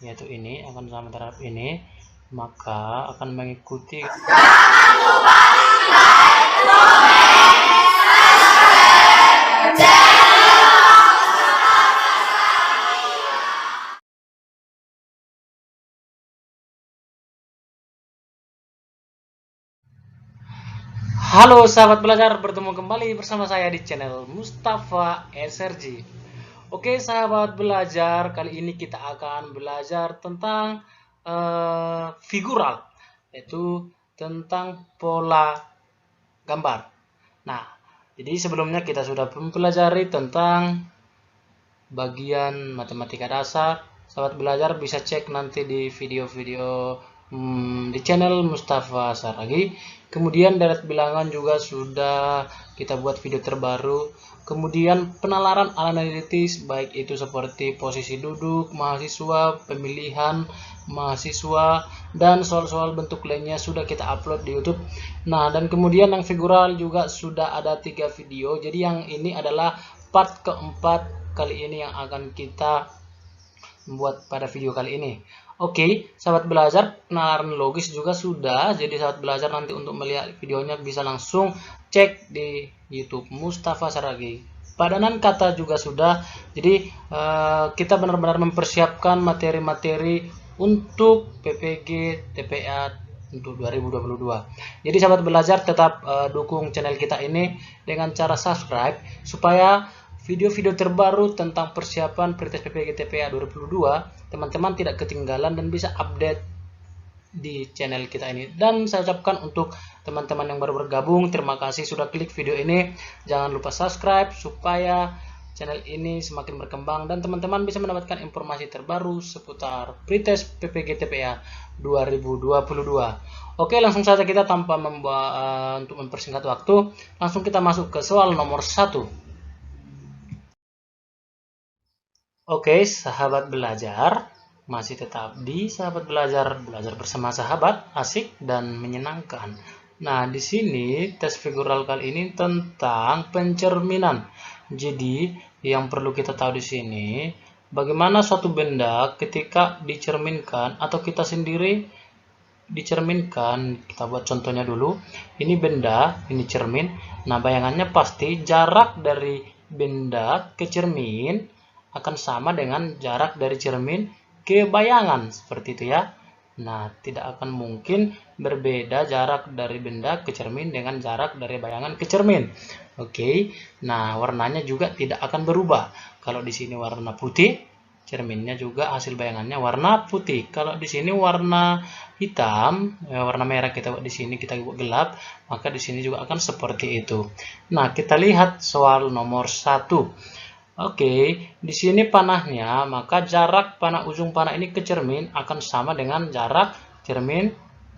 yaitu ini akan sama terhadap ini, maka akan mengikuti. Halo sahabat belajar, bertemu kembali bersama saya di channel Mustafa SRG. Oke sahabat belajar, kali ini kita akan belajar tentang figural, yaitu tentang pola gambar. Nah, jadi sebelumnya kita sudah mempelajari tentang bagian matematika dasar. Sahabat belajar bisa cek nanti di video-video di channel Mustafa Saragi. Kemudian deret bilangan juga sudah kita buat video terbaru. Kemudian penalaran analitis, baik itu seperti posisi duduk mahasiswa, pemilihan mahasiswa, dan soal-soal bentuk lainnya sudah kita upload di YouTube. Nah, dan kemudian yang figural juga sudah ada 3 video. Jadi yang ini adalah part keempat kali ini yang akan kita membuat pada video kali ini. Oke, sahabat belajar, penalaran logis juga sudah. Jadi sahabat belajar nanti untuk melihat videonya bisa langsung cek di YouTube Mustafa Saragi. Padanan kata juga sudah. Jadi kita benar-benar mempersiapkan materi-materi untuk PPG TPA untuk 2022. Jadi sahabat belajar tetap dukung channel kita ini dengan cara subscribe supaya video-video terbaru tentang persiapan pretest PPG TPA 2022 teman-teman tidak ketinggalan dan bisa update di channel kita ini. Dan saya ucapkan untuk teman-teman yang baru bergabung, terima kasih sudah klik video ini. Jangan lupa subscribe supaya channel ini semakin berkembang dan teman-teman bisa mendapatkan informasi terbaru seputar pretest PPG TPA 2022. Oke, langsung saja kita tanpa untuk mempersingkat waktu, langsung kita masuk ke soal nomor 1. Oke, sahabat belajar, masih tetap di sahabat belajar, belajar bersama sahabat, asik dan menyenangkan. Nah, di sini tes figural kali ini tentang pencerminan. Jadi, yang perlu kita tahu di sini, bagaimana suatu benda ketika dicerminkan atau kita sendiri dicerminkan. Kita buat contohnya dulu. Ini benda, ini cermin. Nah, bayangannya pasti jarak dari benda ke cermin akan sama dengan jarak dari cermin ke bayangan, seperti itu ya. Nah, tidak akan mungkin berbeda jarak dari benda ke cermin dengan jarak dari bayangan ke cermin. Oke. Nah, warnanya juga tidak akan berubah. Kalau di sini warna putih, cerminnya juga hasil bayangannya warna putih. Kalau di sini warna hitam, warna merah kita buat di sini kita buat gelap, maka di sini juga akan seperti itu. Nah, kita lihat soal nomor 1. Oke, di sini panahnya, maka jarak panah ujung panah ini ke cermin akan sama dengan jarak cermin,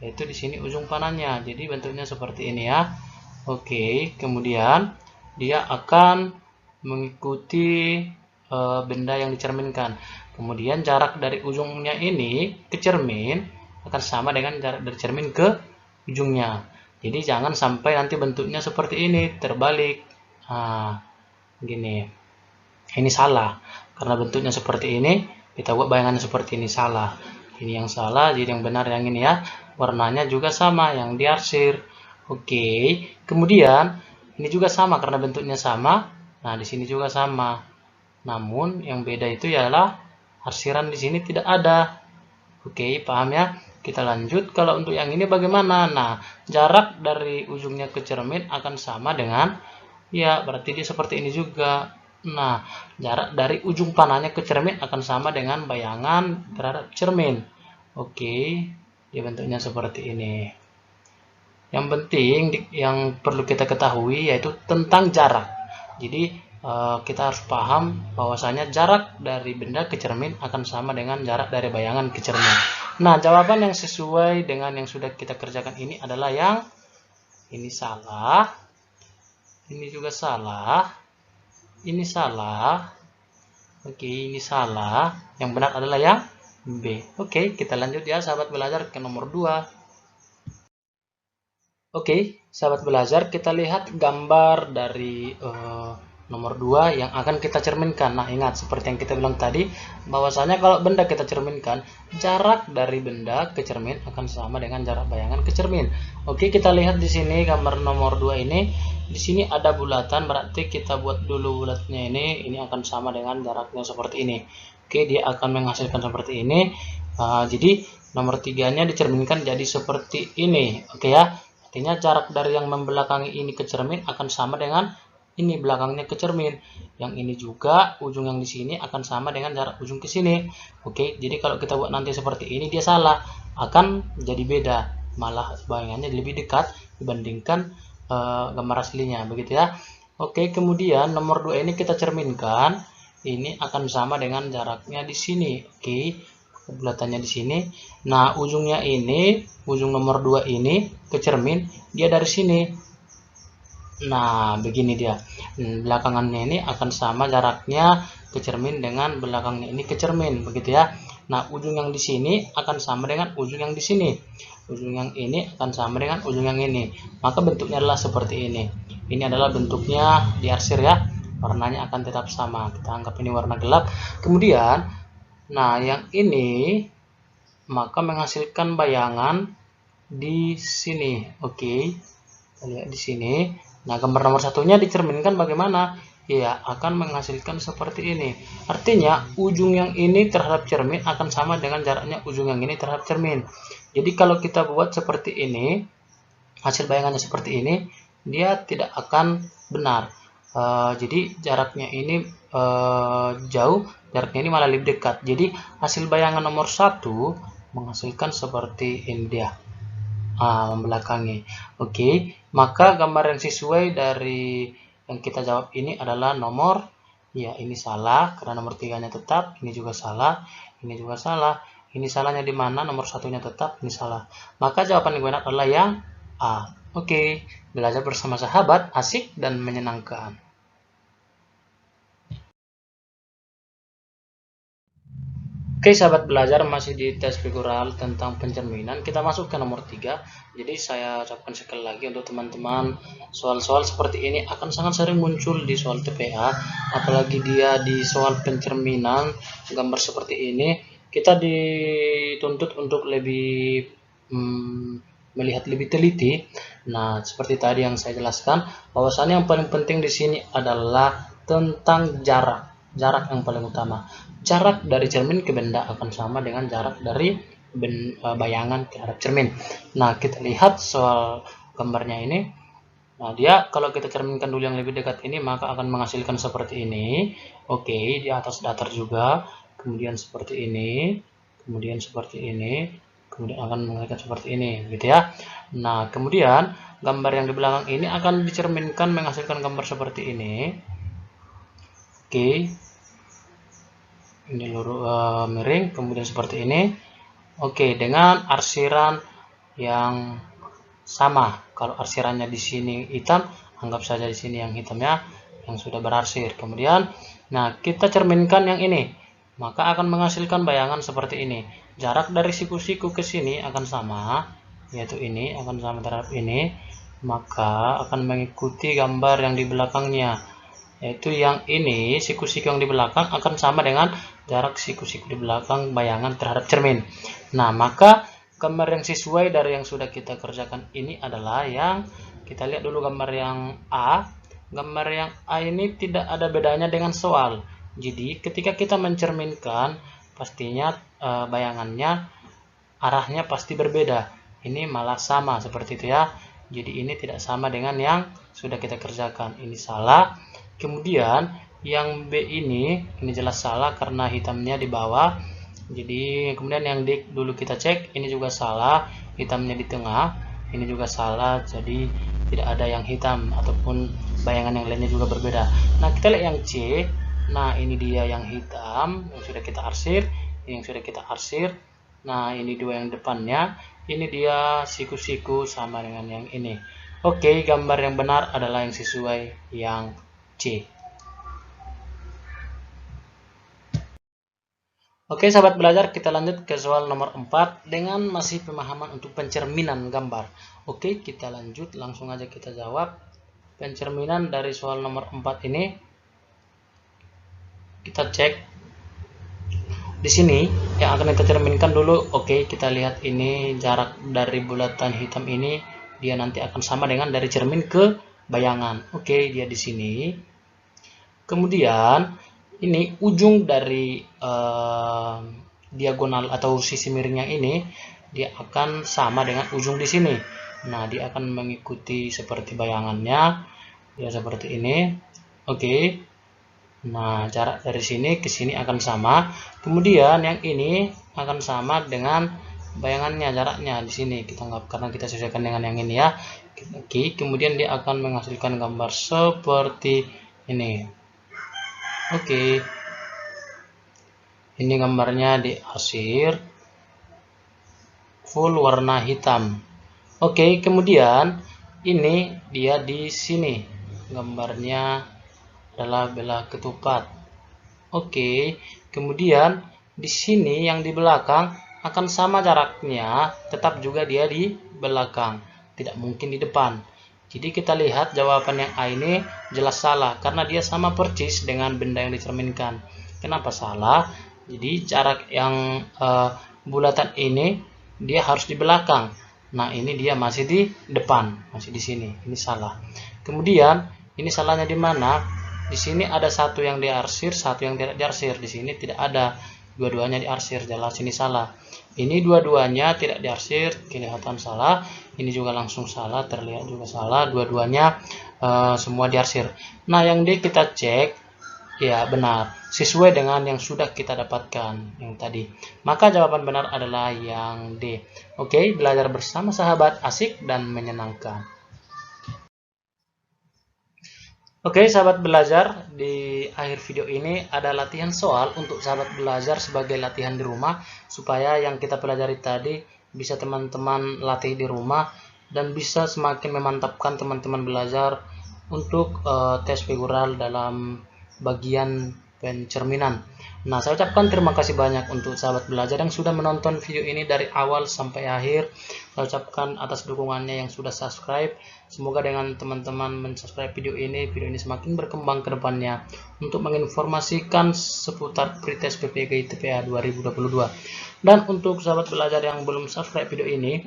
yaitu di sini ujung panahnya. Jadi bentuknya seperti ini ya. Oke, kemudian dia akan mengikuti benda yang dicerminkan. Kemudian jarak dari ujungnya ini ke cermin akan sama dengan jarak dari cermin ke ujungnya. Jadi jangan sampai nanti bentuknya seperti ini, terbalik. Nah, gini. Ini salah, karena bentuknya seperti ini, kita buat bayangannya seperti ini, salah. Ini yang salah, jadi yang benar yang ini ya. Warnanya juga sama, yang diarsir. Oke, kemudian ini juga sama karena bentuknya sama. Nah, di sini juga sama. Namun yang beda itu ialah arsiran di sini tidak ada. Oke, paham ya? Kita lanjut. Kalau untuk yang ini bagaimana? Nah, jarak dari ujungnya ke cermin akan sama dengan, ya berarti dia seperti ini juga. Nah, jarak dari ujung panahnya ke cermin akan sama dengan bayangan terhadap cermin. Oke, dia bentuknya seperti ini. Yang penting yang perlu kita ketahui yaitu tentang jarak. Jadi kita harus paham bahwasanya jarak dari benda ke cermin akan sama dengan jarak dari bayangan ke cermin. Nah, jawaban yang sesuai dengan yang sudah kita kerjakan ini adalah yang ini salah, ini juga salah. Ini salah. Oke, ini salah. Yang benar adalah yang B. Oke, kita lanjut ya sahabat belajar ke nomor 2. Oke, sahabat belajar, kita lihat gambar dari nomor 2 yang akan kita cerminkan. Nah, ingat seperti yang kita bilang tadi, bahwasanya kalau benda kita cerminkan, jarak dari benda ke cermin akan sama dengan jarak bayangan ke cermin. Oke, kita lihat di sini gambar nomor 2 ini. Di sini ada bulatan, berarti kita buat dulu bulatnya ini akan sama dengan jaraknya seperti ini. Oke, dia akan menghasilkan seperti ini. Jadi nomor 3-nya dicerminkan jadi seperti ini. Oke ya. Artinya jarak dari yang membelakangi ini ke cermin akan sama dengan ini belakangnya ke cermin. Yang ini juga ujung yang di sini akan sama dengan jarak ujung ke sini. Oke, jadi kalau kita buat nanti seperti ini dia salah, akan jadi beda. Malah bayangannya lebih dekat dibandingkan gambar aslinya, begitu ya. Oke, kemudian nomor 2 ini kita cerminkan, ini akan sama dengan jaraknya di sini. Oke, bulatannya di sini. Nah, ujungnya ini, ujung nomor 2 ini ke cermin, dia dari sini. Nah, begini dia. Belakangannya ini akan sama jaraknya ke cermin dengan belakangnya ini ke cermin, begitu ya. Nah, ujung yang di sini akan sama dengan ujung yang di sini. Ujung yang ini akan sama dengan ujung yang ini. Maka bentuknya adalah seperti ini. Ini adalah bentuknya diarsir ya. Warnanya akan tetap sama. Kita anggap ini warna gelap. Kemudian, nah yang ini maka menghasilkan bayangan di sini. Oke. Kita lihat di sini. Nah, gambar nomor satunya dicerminkan bagaimana? Ya, akan menghasilkan seperti ini. Artinya, ujung yang ini terhadap cermin akan sama dengan jaraknya ujung yang ini terhadap cermin. Jadi, kalau kita buat seperti ini, hasil bayangannya seperti ini, dia tidak akan benar. Jadi, jaraknya ini jauh, jaraknya ini malah lebih dekat. Jadi, hasil bayangan nomor 1 menghasilkan seperti ini dia. Membelakangi. Oke, maka gambar yang sesuai dari yang kita jawab ini adalah nomor, ya ini salah karena nomor 3-nya tetap, ini juga salah, ini juga salah. Ini salahnya di mana? Nomor 1-nya tetap, ini salah. Maka jawaban yang benar adalah yang A. Oke, belajar bersama sahabat asik dan menyenangkan. Oke, sahabat belajar, masih di tes figural tentang pencerminan. Kita masuk ke nomor 3. Jadi saya ucapkan sekali lagi untuk teman-teman, soal-soal seperti ini akan sangat sering muncul di soal TPA, apalagi dia di soal pencerminan gambar seperti ini. Kita dituntut untuk lebih melihat lebih teliti. Nah, seperti tadi yang saya jelaskan, bahwasannya yang paling penting di sini adalah tentang jarak. Jarak yang paling utama. Jarak dari cermin ke benda akan sama dengan jarak dari bayangan terhadap cermin. Nah, kita lihat soal gambarnya ini. Nah, dia kalau kita cerminkan dulu yang lebih dekat ini, maka akan menghasilkan seperti ini. Oke, di atas datar juga. Kemudian seperti ini. Kemudian seperti ini. Kemudian akan menghasilkan seperti ini, gitu ya. Nah, kemudian gambar yang di belakang ini akan dicerminkan menghasilkan gambar seperti ini. Oke, ini lurus miring, kemudian seperti ini. Oke, dengan arsiran yang sama. Kalau arsirannya di sini hitam, anggap saja di sini yang hitamnya yang sudah berarsir. Kemudian, nah kita cerminkan yang ini, maka akan menghasilkan bayangan seperti ini. Jarak dari siku-siku ke sini akan sama, yaitu ini akan sama terhadap ini, maka akan mengikuti gambar yang di belakangnya. Yaitu yang ini, siku-siku yang di belakang akan sama dengan jarak siku-siku di belakang bayangan terhadap cermin. Nah, maka gambar yang sesuai dari yang sudah kita kerjakan ini adalah yang kita lihat dulu gambar yang A. Gambar yang A ini tidak ada bedanya dengan soal. Jadi, ketika kita mencerminkan, pastinya bayangannya arahnya pasti berbeda. Ini malah sama seperti itu ya. Jadi, ini tidak sama dengan yang sudah kita kerjakan. Ini salah. Kemudian yang B ini jelas salah karena hitamnya di bawah. Jadi kemudian yang D dulu kita cek, ini juga salah, hitamnya di tengah. Ini juga salah, jadi tidak ada yang hitam ataupun bayangan yang lainnya juga berbeda. Nah, kita lihat yang C. Nah, ini dia yang hitam yang sudah kita arsir, ini yang sudah kita arsir. Nah, ini dua yang depannya. Ini dia siku-siku sama dengan yang ini. Oke, gambar yang benar adalah yang sesuai yang C. Oke, sahabat belajar, kita lanjut ke soal nomor 4 dengan masih pemahaman untuk pencerminan gambar. Oke, kita lanjut, langsung aja kita jawab. Pencerminan dari soal nomor 4 ini, kita cek di sini yang akan kita cerminkan dulu. Oke, kita lihat ini jarak dari bulatan hitam ini, dia nanti akan sama dengan dari cermin ke bayangan. Oke, dia di sini. Kemudian ini ujung dari diagonal atau sisi miring yang ini, dia akan sama dengan ujung di sini. Nah, dia akan mengikuti seperti bayangannya, ya seperti ini. Oke. Nah, jarak dari sini ke sini akan sama. Kemudian yang ini akan sama dengan bayangannya, jaraknya di sini kita anggap karena kita sesuaikan dengan yang ini ya. Oke, kemudian dia akan menghasilkan gambar seperti ini. Oke. Ini gambarnya diarsir full warna hitam. Oke, kemudian ini dia di sini. Gambarnya adalah belah ketupat. Oke, kemudian di sini yang di belakang akan sama jaraknya, tetap juga dia di belakang, tidak mungkin di depan. Jadi kita lihat jawaban yang A ini jelas salah karena dia sama persis dengan benda yang dicerminkan. Kenapa salah? Jadi jarak yang bulatan ini dia harus di belakang. Nah, ini dia masih di depan, masih di sini. Ini salah. Kemudian ini salahnya di mana? Di sini ada satu yang diarsir, satu yang tidak diarsir. Di sini tidak ada, dua-duanya diarsir, jelas ini salah. Ini dua-duanya tidak diarsir, kelihatan salah. Ini juga langsung salah, terlihat juga salah. Dua-duanya semua diarsir. Nah, yang D kita cek, ya benar, sesuai dengan yang sudah kita dapatkan yang tadi. Maka jawaban benar adalah yang D. Oke, belajar bersama sahabat asik dan menyenangkan. Oke, sahabat belajar, di akhir video ini ada latihan soal untuk sahabat belajar sebagai latihan di rumah, supaya yang kita pelajari tadi bisa teman-teman latih di rumah dan bisa semakin memantapkan teman-teman belajar untuk tes figural dalam bagian pencerminan. Nah, saya ucapkan terima kasih banyak untuk sahabat belajar yang sudah menonton video ini dari awal sampai akhir. Saya ucapkan atas dukungannya yang sudah subscribe. Semoga dengan teman-teman mensubscribe video ini semakin berkembang ke depannya untuk menginformasikan seputar pretest PPG TPA 2022. Dan untuk sahabat belajar yang belum subscribe video ini,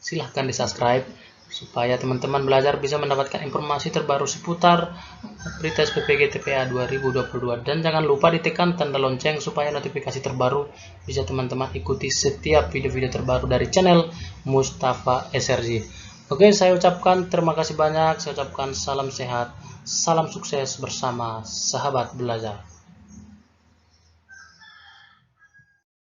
silahkan di subscribe supaya teman-teman belajar bisa mendapatkan informasi terbaru seputar pretest PPG TPA 2022. Dan jangan lupa ditekan tanda lonceng supaya notifikasi terbaru bisa teman-teman ikuti setiap video-video terbaru dari channel Mustafa SRG. Oke, saya ucapkan terima kasih banyak, saya ucapkan salam sehat, salam sukses bersama sahabat belajar.